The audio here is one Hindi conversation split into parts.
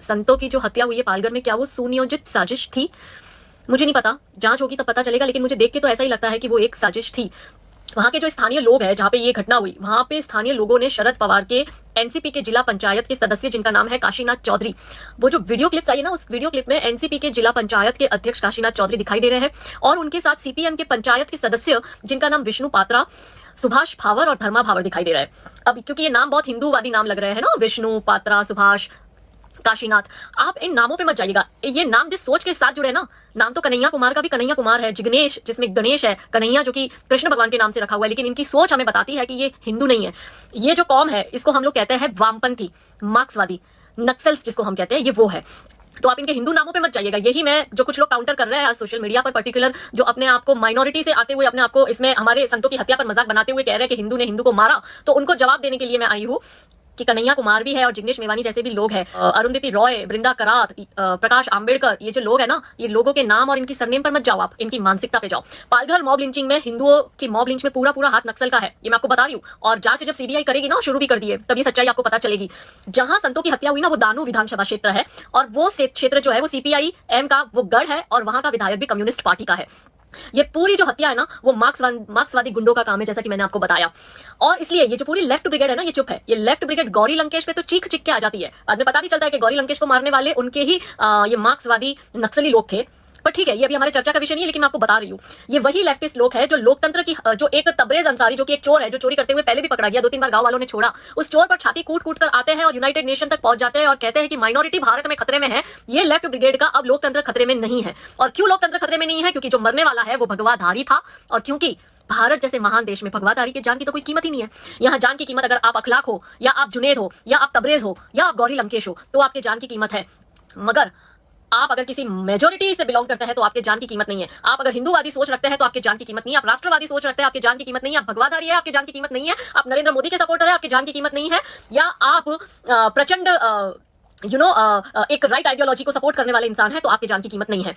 संतों की जो हत्या हुई है पालघर में, क्या वो सुनियोजित साजिश थी? मुझे नहीं पता, जांच होगी तब पता चलेगा, लेकिन मुझे देख के तो ऐसा ही लगता है कि वो एक साजिश थी। वहां के जो स्थानीय लोग हैं, जहां पे ये घटना हुई, वहां पे स्थानीय लोगों ने शरद पवार के एनसीपी के जिला पंचायत के सदस्य, जिनका नाम है काशीनाथ चौधरी, वो जो वीडियो क्लिप्स आई ना, उस वीडियो क्लिप में एनसीपी के जिला पंचायत के अध्यक्ष काशीनाथ चौधरी दिखाई दे रहे हैं और उनके साथ सीपीएम के पंचायत के सदस्य, जिनका नाम विष्णु पात्रा, सुभाष भावर और धर्मा भावर दिखाई दे रहा है। अब क्योंकि ये नाम बहुत हिंदूवादी नाम लग रहे हैं ना, विष्णु पात्रा, सुभाष, काशीनाथ, आप इन नामों पे मत जाइएगा। ये नाम जिस सोच के साथ जुड़े ना, नाम तो कन्हैया कुमार का भी कन्हैया कुमार है, जिग्नेश जिसमें गणेश है, कन्हैया जो कि कृष्ण भगवान के नाम से रखा हुआ है, लेकिन इनकी सोच हमें बताती है कि ये हिंदू नहीं है। ये जो कौम है, इसको हम लोग कहते हैं वामपंथी, मार्क्सवादी, नक्सल्स जिसको हम कहते हैं, ये वो है। तो आप इनके हिंदू नामों पे मत जाइएगा। यही मैं, जो कुछ लोग काउंटर कर रहे हैं आज सोशल मीडिया पर, पर्टिकुलर जो अपने आप को माइनॉरिटी से आते हुए अपने आप को इसमें हमारे संतों की हत्या पर मजाक बनाते हुए कह रहे हैं कि हिंदू ने हिंदू को मारा, तो उनको जवाब देने के लिए मैं आई हूं कि कन्हैया कुमार भी है और जिग्नेश मेवानी जैसे भी लोग हैं, अरुंधति रॉय, बृंदा करात, प्रकाश आंबेडकर, ये जो लोग हैं ना, ये लोगों के नाम और इनकी सरनेम पर मत जाओ, आप इनकी मानसिकता पे जाओ। पालघर मॉब लिंचिंग में, हिंदुओं की मॉब लिंच में पूरा पूरा हाथ नक्सल का है, ये मैं आपको बता रही हूँ। और जांच जब सीबीआई करेगी ना, शुरू भी कर दिए, तब ये सच्चाई आपको पता चलेगी। जहां संतों की हत्या हुई ना, वो दानू विधानसभा क्षेत्र है और वो क्षेत्र जो है वो सीपीआई एम का वो गढ़ है और वहां का विधायक भी कम्युनिस्ट पार्टी का है। ये पूरी जो हत्या है ना, वो मार्क्सवादी गुंडों का काम है, जैसा कि मैंने आपको बताया। और इसलिए ये जो पूरी लेफ्ट ब्रिगेड है ना, ये चुप है। ये लेफ्ट ब्रिगेड गौरी लंकेश पे तो चीख चीख के आ जाती है। बाद में पता भी चलता है कि गौरी लंकेश को मारने वाले उनके ही ये मार्क्सवादी नक्सली लोग थे। पर ठीक है, ये अभी हमारे चर्चा का विषय नहीं है, लेकिन मैं आपको बता रही हूँ, ये वही लेफ्टिस्ट लोग है जो लोकतंत्र की, जो एक तबरेज अंसारी, जो कि एक चोर है, जो चोरी करते हुए पहले भी पकड़ा गया, 2-3 बार गांव वालों ने छोड़ा, उस चोर पर छाती कूट कूट कर आते हैं और यूनाइटेड नेशन तक पहुंच जाते हैं और कहते हैं कि माइनॉरिटी भारत में खतरे में है। ये लेफ्ट ब्रिगेड का अब लोकतंत्र खतरे में नहीं है। और क्यों लोकतंत्र खतरे में नहीं है? क्योंकि जो मरने वाला है वो भगवाधारी था, और क्योंकि भारत जैसे महान देश में भगवाधारी के जान की तो कोई कीमत ही नहीं है। यहाँ जान की कीमत, अगर आप अखलाक हो, या आप जुनेद हो, या आप तबरेज हो, या आप गौरी लंकेश हो, तो आपके जान की कीमत है। मगर आप अगर किसी मेजोरिटी से बिलोंग करते हैं तो आपके जान की कीमत नहीं है। आप अगर हिंदूवादी सोच रखते हैं तो आपके जान की कीमत नहीं है। आप राष्ट्रवादी सोच रखते हैं, आपके जान की कीमत नहीं है। आप भगवाधारी है, आपके जान की कीमत नहीं है। आप नरेंद्र मोदी के सपोर्टर है, आपके जान की कीमत नहीं है। या आप प्रचंड एक राइट आइडियोलॉजी को सपोर्ट करने वाले इंसान है, तो आपके जान की कीमत नहीं है।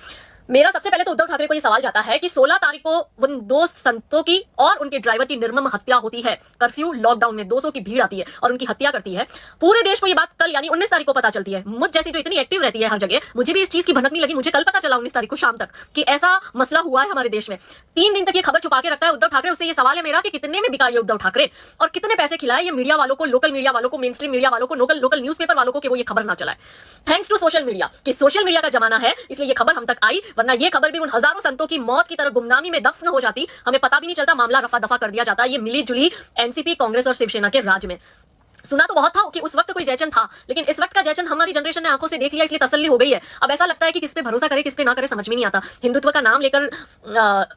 मेरा सबसे पहले तो उद्धव ठाकरे को यह सवाल जाता है कि 16 तारीख को उन 2 संतों की और उनके ड्राइवर की निर्मम हत्या होती है। कर्फ्यू, लॉकडाउन में 200 की भीड़ आती है और उनकी हत्या करती है। पूरे देश को ये बात कल यानी 19 तारीख को पता चलती है। मुझ जैसी जो इतनी एक्टिव रहती है हर जगह, मुझे भी इस चीज की भनक नहीं लगी। मुझे कल पता चला 19 तारीख को शाम तक कि ऐसा मसला हुआ है हमारे देश में। 3 दिन तक ये खबर छुपा के रखता है उद्धव ठाकरे। उससे ये सवाल है मेरा कि कितने में बिका ये उद्धव ठाकरे और कितने पैसे खिलाए ये मीडिया वालों को, लोकल मीडिया वालों को, मेन स्ट्रीम मीडिया वालों को, लोकल न्यूज़पेपर वालों को, कि वो ये खबर ना चलाए। थैंक्स टू सोशल मीडिया, कि सोशल मीडिया का जमाना है, इसलिए ये खबर हम तक आई, वरना ये खबर भी उन हजारों संतों की मौत की तरह गुमनामी में दफन हो जाती, हमें पता भी नहीं चलता, मामला रफा दफा कर दिया जाता। ये मिली जुली एनसीपी, कांग्रेस और शिवसेना के राज में। सुना तो बहुत था कि उस वक्त कोई जयचंद था, लेकिन इस वक्त का जयचंद हमारी जनरेशन ने आंखों से देख लिया, इसलिए तसल्ली हो गई है। अब ऐसा लगता है कि किस पे भरोसा करे, किस पे ना करे, समझ में नहीं आता। हिंदुत्व का नाम लेकर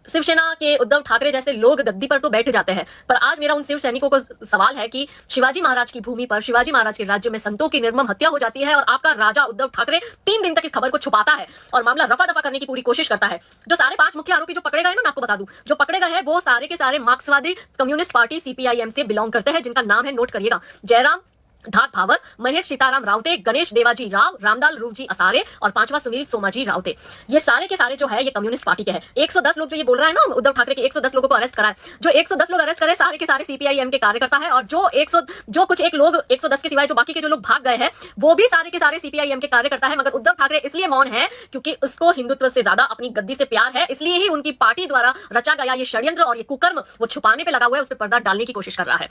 शिवसेना के उद्धव ठाकरे जैसे लोग गद्दी पर तो बैठ जाते हैं, पर आज मेरा उन शिव सैनिकों को सवाल है कि शिवाजी महाराज की भूमि पर, शिवाजी महाराज के राज्य में संतों की निर्मम हत्या हो जाती है और आपका राजा उद्धव ठाकरे 3 दिन तक इस खबर को छुपाता है और मामला रफा दफा करने की पूरी कोशिश करता है। जो सारे 5 मुख्य आरोपी जो पकड़े गए ना, मैं आपको बता दूं, जो पकड़े गए हैं वो सारे के सारे मार्क्सवादी कम्युनिस्ट पार्टी सीपीआईएम से बिलोंग करते हैं, जिनका नाम है, नोट करिएगा, जयराम धाक भावर, महेश सीताराम रावते, गणेश देवाजी राव, रामदाल रूपजी असारे और 5वां सुनील सोमाजी रावते। ये सारे के सारे जो है ये कम्युनिस्ट पार्टी के हैं। 110 लोग जो ये बोल रहा है ना उद्धव ठाकरे के 110 लोगों को अरेस्ट कराए, जो 110 लोग अरेस्ट करे सारे के सारे सीपीआईएम के कार्यकर्ता है, और जो कुछ एक लोग 110 के सिवाय जो बाकी के जो लोग भाग गए हैं वो भी सारे के सारे सीपीआईएम के कार्यकर्ता है। मगर उद्धव ठाकरे इसलिए मौन है क्योंकि उसको हिंदुत्व से ज्यादा अपनी गद्दी से प्यार है, इसलिए ही उनकी पार्टी द्वारा रचा गया ये षड्यंत्र और ये कुकर्म वो छुपाने पे लगा हुआ है, उस पर पर्दा डालने की कोशिश कर रहा है।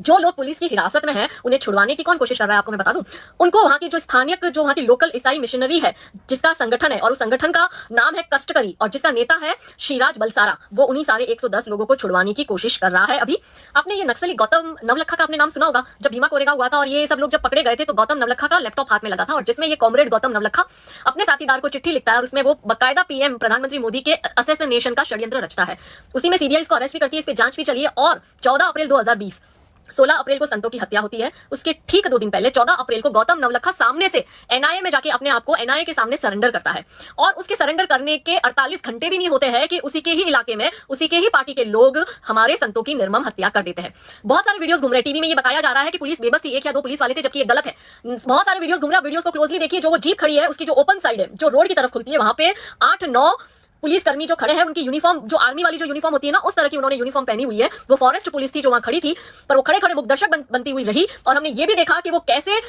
जो लोग पुलिस की हिरासत में हैं उन्हें छुड़वाने की कौन कोशिश कर रहा है आपको मैं बता दूं। उनको वहां की जो स्थानीय, जो वहां की लोकल ईसाई मिशनरी है, जिसका संगठन है और उस संगठन का नाम है कष्टकरी और जिसका नेता है शिराज बलसारा, वो उन्हीं सारे 110 लोगों को छुड़वाने की कोशिश कर रहा है। अभी आपने ये नक्सली गौतम नवलखा का आपने नाम सुना होगा। जब भीमा कोरेगांव हुआ था और ये सब लोग जब पकड़े गए थे तो गौतम नवलखा का लैपटॉप हाथ में लगा था और जिसमें ये कॉमरेड गौतम नवलखा अपने साथीदार को चिट्ठी लिखता है और उसमें वो बाकायदा पीएम प्रधानमंत्री मोदी के असैसिनेशन का षड्यंत्र रचता है। उसी में सीबीआई इसको अरेस्ट भी करती है, इस पर जांच भी चली है और 14 अप्रैल 2020, 16 अप्रैल को संतों की हत्या होती है। उसके ठीक 2 दिन पहले 14 अप्रैल को गौतम नवलखा सामने से एनआईए में जाके अपने आप को एनआईए के सामने सरेंडर करता है और उसके सरेंडर करने के 48 घंटे भी नहीं होते हैं कि उसी के ही इलाके में, उसी के ही पार्टी के लोग हमारे संतों की निर्मम हत्या कर देते हैं। बहुत सारे वीडियोस घूम रहे टीवी में, ये बताया जा रहा है कि पुलिस बेबस थी, 1 या 2 पुलिस वाले थे, जबकि ये गलत है। बहुत सारे वीडियोस घूम रहे, वीडियोस को क्लोजली देखिए। जो वो जीप खड़ी है उसकी जो ओपन साइड है, जो रोड की तरफ खुलती है, वहां पे 8-9 पुलिसकर्मी जो खड़े हैं, उनकी यूनिफॉर्म, जो आर्मी वाली जो यूनिफॉर्म होती है ना, उस तरह की उन्होंने यूनिफॉर्म पहनी हुई है। वो फॉरेस्ट पुलिस थी जो वहां खड़ी थी, पर वो खड़े खड़े मुकदर्शक बनती हुई रही और हमने ये भी देखा कि वो कैसे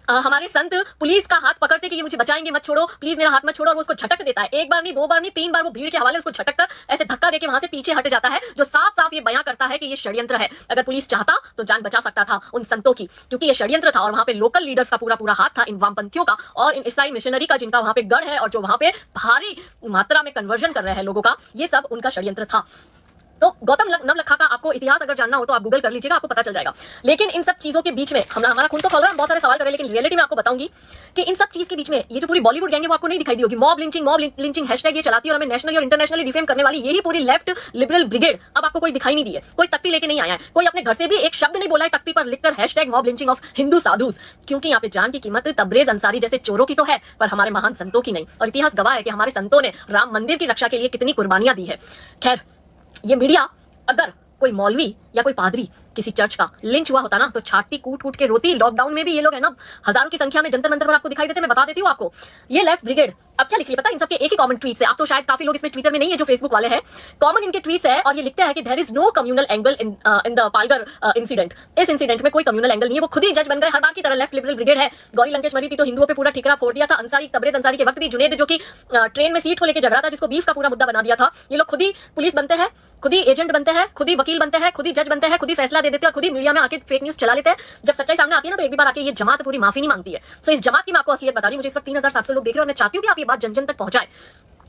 हमारे संत पुलिस का हाथ पकड़ते कि ये मुझे बचाएंगे, मत छोड़ो प्लीज, मेरा हाथ मत छोड़ो, और वो उसको झटक देता है। एक बार नहीं, दो बार नहीं, तीन बार वो भीड़ के हवाले उसको झटक कर ऐसे धक्का देके वहां से पीछे हट जाता है, जो साफ साफ ये बयां करता है कि ये षड्यंत्र है। अगर पुलिस चाहता तो जान बचा सकता था उन संतों की, क्योंकि ये षड्यंत्र था और वहां पे लोकल लीडर्स का पूरा पूरा हाथ था, इन वामपंथियों का और इन ईसाई मिशनरी का, जिनका वहां पे गढ़ है और जो वहां पे भारी मात्रा में कन्वर्जन कर रहे हैं लोगों का, ये सब उनका षड्यंत्र था। तो गौतम नवलखा का आपको इतिहास अगर जानना हो तो आप गूगल कर लीजिएगा, आपको पता चल जाएगा। लेकिन इन सब चीजों के बीच में हमारा खून तो खोल रहा है, बहुत सारे सवाल कर रहे हैं, लेकिन रियलिटी में आपको बताऊंगी कि इन सब चीज के बीच में ये जो पूरी बॉलीवुड गैंग है वो आपको नहीं दिखाई दी होगी। मॉब लिंचिंग हैशटैग ये चलाती है और हमें नेशनली और इंटरनेशनली डिफेम करने वाली यही पूरी लेफ्ट लिबरल ब्रिगेड अब आपको कोई दिखाई नहीं दी है। कोई तख्ती लेके नहीं आया है, कोई अपने घर से भी एक शब्द नहीं बोला है तख्ती पर लिखकर hashtag mob lynching of Hindu sadhus, क्योंकि यहाँ पे जान की कीमत तबरेज अंसारी जैसे चोरों की तो है, पर हमारे महान संतों की नहीं। और इतिहास गवाह है कि हमारे संतों ने राम मंदिर की रक्षा के लिए कितनी कुर्बानियां दी है। खैर, ये मीडिया, अगर कोई मौलवी या कोई पादरी किसी चर्च का लिंच हुआ होता ना तो छाती कूट कूट के रोती। लॉकडाउन में भी ये लोग है ना हजारों की संख्या में जंतर मंतर पर आपको दिखाई देते, मैं बता देती हूँ आपको। ये लेफ्ट ब्रिगेड अब क्या लिख रही है पता है? इन सबके एक ही कॉमन ट्वीट्स है। आप तो शायद काफी लोग इसमें ट्विटर में नहीं है जो फेसबुक वाले हैं, कॉमन इनके ट्वीट्स है और ये लिखते हैं कि there is no communal angle in the Palghar incident. इस इंसिडेंट में कोई कम्युनल एंगल नहीं है, वो खुद ही जज बन गए हर बार की तरह। लेफ्ट लिबरल ब्रिगेड है, गौरी लंकेश मरी थी तो हिंदुओं पे पूरा ठिकरा फोड़ दिया था। अंसारी, तबरेज अंसारी के वक्त भी जुनेद जो कि ट्रेन में सीट को लेकर झगड़ा था, जिसको बीफ का पूरा मुद्दा बना दिया था, ये लोग खुद ही पुलिस बनते हैं, खुद ही एजेंट बनते हैं, खुद ही वकील बनते हैं, खुद ही जज बनते हैं, खुद ही फैसला दे देते हैं और खुद ही मीडिया में आके फेक न्यूज चला लेते हैं। जब सच्चाई सामने आती है ना तो एक भी बार आके ये जमात पूरी माफी नहीं मांगती है। सो इस जमात की मैं आपको असलियत बता रही हूँ। मुझे इस वक्त 3700 लोग देख रहे हैं और मैं चाहती हूँ कि आप ये बात जन जन तक पहुंचाएं।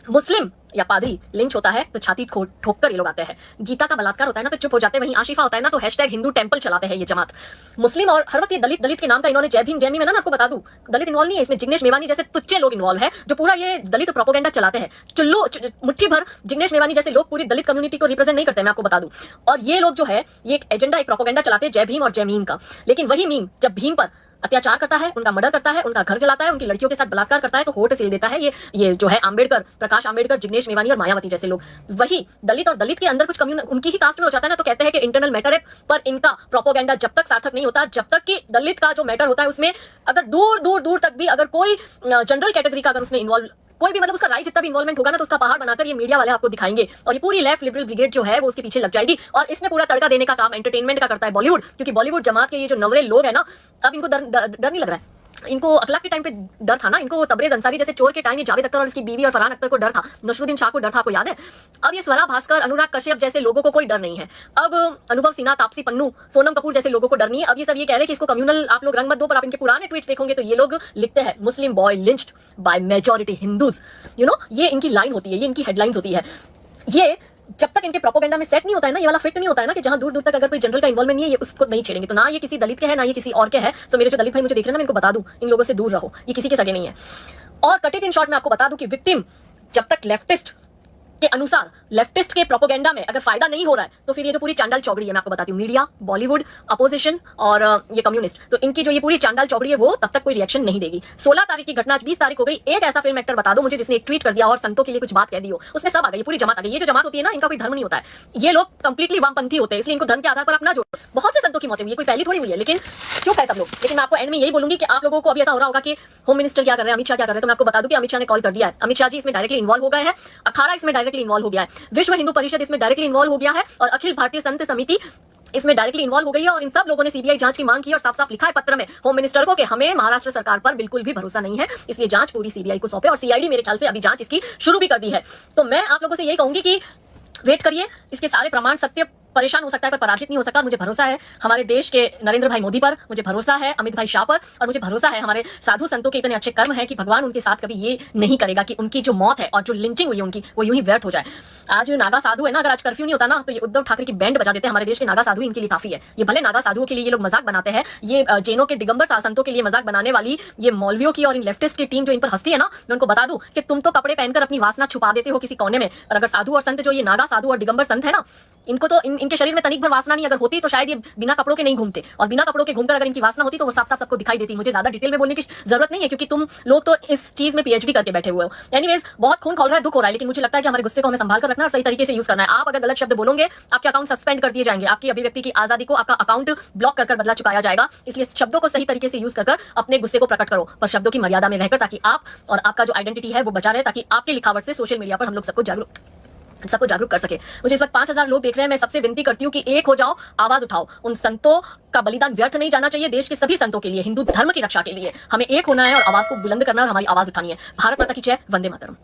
मुस्लिम या पादरी लिंच होता है तो छाती ठोक कर ये लोग आते हैं। गीता का बलात्कार होता है ना तो चुप हो जाते हैं। वहीं आशिफा होता है ना तो हैशटैग हिंदू टेंपल चलाते हैं ये जमात। मुस्लिम और हर वक्त ये दलित के नाम का इन्होंने जय भीम है ना, आपको बता दूं दलित इन्वॉल्व नहीं है इसमें। जिग्नेश मेवानी जैसे तुच्चे लोग इन्वॉल्व है जो पूरा ये दलित प्रोपोगेंडा चलाते हैं। चुल्लू मुट्ठी भर जिग्नेश मेवानी जैसे लोग पूरी दलित कम्युनिटी को रिप्रेजेंट नहीं करते, मैं आपको बता दूं। और ये लोग जो है ये एक एजेंडा, एक प्रोपोगेंडा चलाते हैं जय भीम और जय मीम का। लेकिन वही मीम जब भीम पर अत्याचार करता है, उनका मर्डर करता है, उनका घर जलाता है, उनकी लड़कियों के साथ बलात्कार करता है तो होठ सिल देता है ये जो है आंबेडकर, प्रकाश आंबेडकर, जिग्नेश मेवानी और मायावती जैसे लोग। वही दलित और दलित के अंदर कुछ कम्युनिटी उनकी ही कास्ट में हो जाता है ना तो कहते हैं कि इंटरनल मैटर है। पर इनका प्रोपोगेंडा जब तक सार्थक नहीं होता, जब तक कि दलित का जो मैटर होता है उसमें अगर दूर तक भी अगर कोई जनरल कैटेगरी का अगर उसमें इन्वॉल्व कोई भी मतलब उसका राइट जितना भी इन्वॉल्वमेंट होगा ना तो उसका पहाड़ बनाकर ये मीडिया वाले आपको दिखाएंगे और ये पूरी लेफ्ट लिबरल ब्रिगेड जो है वो उसके पीछे लग जाएगी। और इसमें पूरा तड़का देने का काम एंटरटेनमेंट का करता है बॉलीवुड, क्योंकि बॉलीवुड जमात के ये जो नवरे लोग है ना अब इनको डर नहीं लग रहा है। इनको अखलाक के टाइम पे डर था ना, इनको तबरेज अंसारी जैसे चोर के टाइम जावेद अख्तर और इसकी बीवी और फरहान अख्तर को डर था, नसरुद्दीन शाह को डर था, आपको याद है। अब ये स्वरा भास्कर, अनुराग कश्यप जैसे लोगों को कोई डर नहीं है। अब अनुभव सिन्हा, तापसी पन्नू, सोनम कपूर जैसे लोगों को डर नहीं है। अब ये सब ये कह रहे हैं कि इसको कम्युनल आप लोग रंग मत दो, पर आप इनके पुराने ट्वीट्स देखोगे तो ये लोग लिखते हैं Muslim boy lynched by majority Hindus. You know ये इनकी लाइन होती है, ये इनकी हेडलाइंस होती है। ये जब तक इनके प्रोपोगेंडा में सेट नहीं होता है ना, ये वाला फिट नहीं होता है ना कि जहां दूर तक अगर कोई जनरल का इन्वॉल्वमेंट नहीं है ये उसको नहीं छेड़ेंगे। तो ना ये किसी दलित के है ना ये किसी और के है। सो मेरे जो दलित भाई मुझे देख रहे हैं ना, मैं इनको बता दूं इन लोगों से दूर रहो, ये किसी के सगे नहीं है। और कट इट इन शॉर्ट मैं आपको बता दूं कि विक्टिम जब तक लेफ्टिस्ट के अनुसार, लेफ्टिस्ट के प्रोपोगेंडा में अगर फायदा नहीं हो रहा है तो फिर ये जो पूरी चांडाल चौगड़ी है, मैं आपको बताती हूँ, मीडिया, बॉलीवुड, अपोजिशन और ये कम्युनिस्ट, तो इनकी जो ये पूरी चांडाल चौगड़ी है वो तब तक कोई रिएक्शन नहीं देगी। 16 तारीख की घटना, आज 20 तारीख हो गई। एक ऐसा फिल्म एक्टर बता दो मुझे जिसने एक ट्वीट कर दिया और संतों के लिए कुछ बात कह दी हो, उसमें सब आ गई, पूरी जमात आ गई। ये जो जमात होती है ना इनका कोई धर्म नहीं होता है, ये लोग कंप्लीटली वामपंथी होते हैं, इसलिए इनको धर्म के आधार पर अपना जोड़ो। बहुत से संतों की मौतें हुई है, कोई पहली थोड़ी हुई है, लेकिन चुप है सब लोग। लेकिन मैं आपको एंड में यही बोलूंगी कि आप लोगों को अभी ऐसा हो रहा होगा कि होम मिनिस्टर क्या कर रहे हैं, अमित शाह क्या कर रहे हैं, तो मैं आपको बता दूं कि अमित शाह ने कॉल कर दिया है। अमित शाह जी इसमें डायरेक्टली इन्वॉल्व हो गए हैं, अखाड़ा इसमें डायरेक्टली इन्वॉल्व हो गया है, विश्व हिंदू परिषद इसमें डायरेक्टली इन्वॉल्व हो गया है और अखिल भारतीय संत समिति इसमें डायरेक्टली इन्वॉल्व हो गई है। और इन सब लोगों ने सीबीआई जांच की मांग की और साफ साफ लिखा है पत्र में होम मिनिस्टर को कि हमें महाराष्ट्र सरकार पर बिल्कुल भी भरोसा नहीं है, इसलिए जांच पूरी सीबीआई को सौंपे। और सीआईडी मेरे ख्याल से अभी जांच इसकी शुरू भी कर दी है। तो मैं आप लोगों से यही कहूंगी कि वेट करिए, इसके सारे प्रमाण सत्य, परेशान हो सकता है पर पराजित नहीं हो सकता। मुझे भरोसा है हमारे देश के नरेंद्र भाई मोदी पर, मुझे भरोसा है अमित भाई शाह पर, और मुझे भरोसा है हमारे साधु संतों के इतने अच्छे कर्म है कि भगवान उनके साथ कभी ये नहीं करेगा कि उनकी जो मौत है और जो लिंचिंग हुई है उनकी वो यूं ही व्यर्थ हो जाए। आज नागा साधु है ना, अगर आज कर्फ्यू नहीं होता ना तो ये उद्धव ठाकरे की बैंड बजा देते हैं। हमारे देश के नागा साधु इनके लिए काफी है। ये भले नागा साधुओं के लिए ये लोग मजाक बनाते हैं, ये जैनों के दिगंबर संतों के लिए मजाक बनाने वाली ये मौलवियों की और इन लेफ्टिस्ट की टीम जो इन पर हंसती है ना, मैं उनको बता दूं कि तुम तो कपड़े पहनकर अपनी वासना छुपा देते हो किसी कोने में, और अगर साधु और संत जो ये नागा साधु और दिगंबर संत है ना, इनको तो इनके शरीर में तनिक भर वासना नहीं अगर होती तो शायद ये बिना कपड़ों के नहीं घूमते, और बिना कपड़ों के घूमकर अगर इनकी वासना होती तो वो साफ साफ सबको दिखाई देती। मुझे ज्यादा डिटेल में बोलने की जरूरत नहीं है क्योंकि तुम लोग तो इस चीज में पीएचडी करके बैठे हुए हो। एनीवेज, बहुत खून खौल रहा है, दुख हो रहा है, लेकिन मुझे लगता है कि हमारे गुस्से को हमें संभाल कर रखना और सही तरीके से यूज करना है। आप अगर गलत शब्द बोलोगे आपके अकाउंट सस्पेंड कर दिए जाएंगे, आपकी अभिव्यक्ति की आजादी को आपका अकाउंट ब्लॉक कर बदला चुकाया जाएगा। इसलिए शब्दों को सही तरीके से यूज कर अपने गुस्से को प्रकट करो, पर शब्दों की मर्यादा में रहकर, ताकि आप और आपका जो आइडेंटिटी है वो बचा रहे, ताकि आपकी लिखावट से सोशल मीडिया पर हम लोग सबको जागरूक सबको जागरूक कर सके। मुझे इस वक्त 5000 लोग देख रहे हैं। मैं सबसे विनती करती हूँ कि एक हो जाओ, आवाज उठाओ। उन संतों का बलिदान व्यर्थ नहीं जाना चाहिए। देश के सभी संतों के लिए, हिंदू धर्म की रक्षा के लिए हमें एक होना है और आवाज को बुलंद करना है और हमारी आवाज उठानी है। भारत माता की जय, वंदे मातरम।